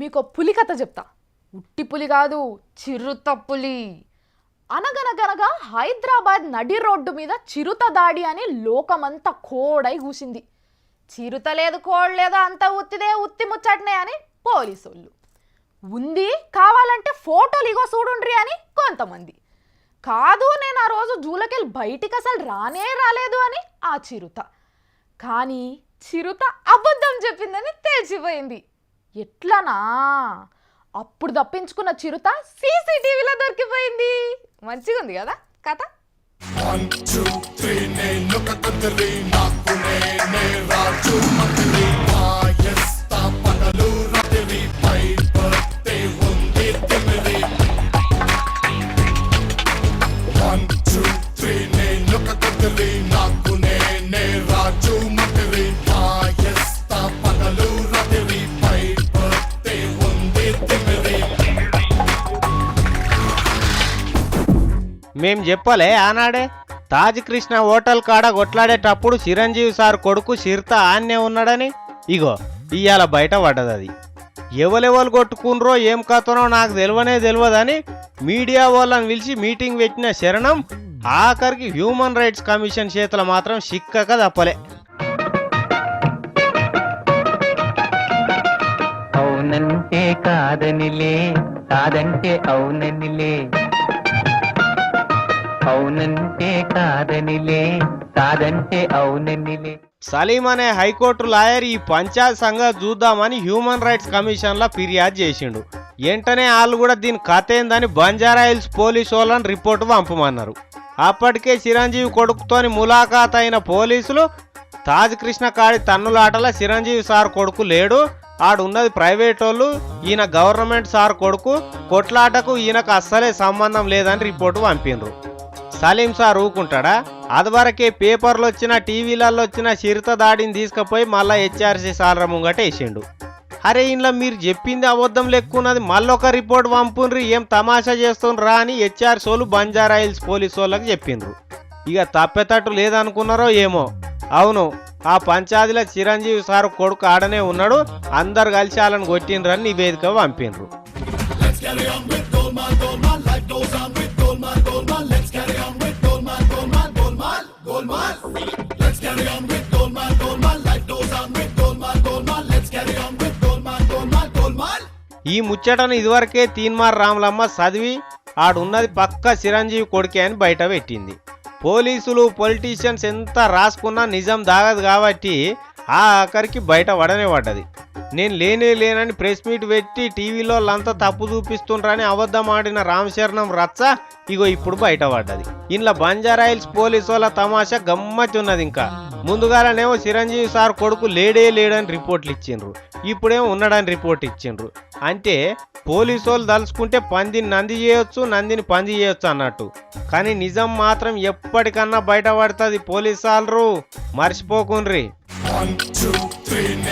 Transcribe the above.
మీకు పులి కథ చెప్తా. ఉట్టి పులి కాదు, చిరుత పులి. అనగనగనగా హైదరాబాద్ నడి రోడ్డు మీద చిరుత దాడి అని లోకమంతా కోడై కూసింది. చిరుత లేదు, కోడ్ లేదు, అంతా ఉత్తిదే, ఉత్తి ముచ్చటనే అని పోలీసోళ్ళు. ఉంది, కావాలంటే ఫోటోలు ఇగో చూడుండ్రి అని కొంతమంది. కాదు, నేను ఆ రోజు జూలకెళ్ళి బయటికి అసలు రానే రాలేదు అని ఆ చిరుత. కానీ చిరుత అబద్ధం చెప్పిందని తెలిసిపోయింది. ఎట్లనా? అప్పుడు తప్పించుకున్న చిరుత సీసీటీవీలో దొరికిపోయింది. మంచిగా ఉంది కదా కథ. మేం చెప్పలే ఆనాడే తాజ్ కృష్ణ హోటల్ కాడ కొట్లాడేటప్పుడు చిరంజీవి సార్ కొడుకు చిరుత ఆన్నే ఉన్నాడని. ఇగో ఇవాళ బయట పడ్డది. అది ఎవరెవరు కొట్టుకున్రో ఏం కథనో నాకు తెలియదని మీడియా వాళ్ళని పిలిచి మీటింగ్ పెట్టిన శరణం ఆఖరికి హ్యూమన్ రైట్స్ కమిషన్ చేతుల మాత్రం చిక్కక తప్పలే. అవునంటే కాదనిలే, కాదంటే అవుననిలే, అవునంటే కాదనిలే, కాదంటే అవుననిలే. సలీం అనే హైకోర్టు లాయర్ ఈ పంచాయత్ సంఘం చూద్దామని హ్యూమన్ రైట్స్ కమిషన్ లా ఫిర్యాదు చేసిండు. వెంటనే వాళ్ళు కూడా దీని కథ ఏందని బంజారా హిల్స్ పోలీసు వాళ్ళని రిపోర్టు పంపమన్నారు. అప్పటికే చిరంజీవి కొడుకుతోని ములాఖాత్ అయిన పోలీసులు తాజ్ కృష్ణ కాడి తన్నులాటల చిరంజీవి సార్ కొడుకు లేడు, ఆడున్నది ప్రైవేట్ వాళ్ళు, ఈయన గవర్నమెంట్ సార్ కొడుకు, కొట్లాటకు ఈయనకు అస్సలే సంబంధం లేదని రిపోర్టు పంపిండ్రు. సలీం సార్ ఊకుంటాడా? అదివరకే పేపర్లు వచ్చిన టీవీలలో వచ్చిన చిరుత దాడిని తీసుకుపోయి మళ్ళా హెచ్ఆర్సీ సాలర ముంగట వేసిండు. అరే ఇంట్లో మీరు చెప్పింది అబద్ధం లెక్కున్నది, మళ్ళొక రిపోర్ట్ పంపుండ్రి, ఏం తమాషా చేస్తుండ్రా అని హెచ్ఆర్సీ వాళ్ళు బంజారా హిల్స్ పోలీసు వాళ్ళకి చెప్పిండ్రు. ఇక తప్పేటట్టు లేదనుకున్నారో ఏమో. అవును, ఆ పంచాయతీలో చిరంజీవి సార్ కొడుకు ఆడనే ఉన్నాడు, అందరు కలిసి వాళ్ళని కొట్టిండ్రని నివేదిక పంపిండ్రు. ఈ ముచ్చటను ఇదివరకే తీన్మార్ రాములమ్మ చదివి ఆడున్నది పక్క చిరంజీవి కొడుకే అని బయట పెట్టింది. పోలీసులు పొలిటీషియన్స్ ఎంత రాసుకున్నా నిజం దాగదు కాబట్టి ఆఖరికి బయట పడనే పడ్డది. నేను లేనని ప్రెస్ మీట్ పెట్టి టీవీలో అంతా తప్పు చూపిస్తుండ్రని అబద్ధం ఆడిన రామశరణం రచ్చ ఇగో ఇప్పుడు బయట పడ్డది. ఇంట్లో బంజారా హిల్స్ పోలీసు వాళ్ళ తమాషా గమ్మతి ఉన్నది. ఇంకా ముందుగానేమో చిరంజీవి సార్ కొడుకు లేడని రిపోర్ట్లు ఇచ్చిండ్రు, ఇప్పుడేమో ఉన్నాడని రిపోర్ట్ ఇచ్చిండ్రు. అంటే పోలీసు వాళ్ళు తలుచుకుంటే పందిని నంది చేయొచ్చు, నందిని పంది చేయొచ్చు అన్నట్టు. కానీ నిజం మాత్రం ఎప్పటికన్నా బయట పడుతుంది. పోలీసు వాళ్ళు మర్చిపోకుండ్రి. 1, 2, 3,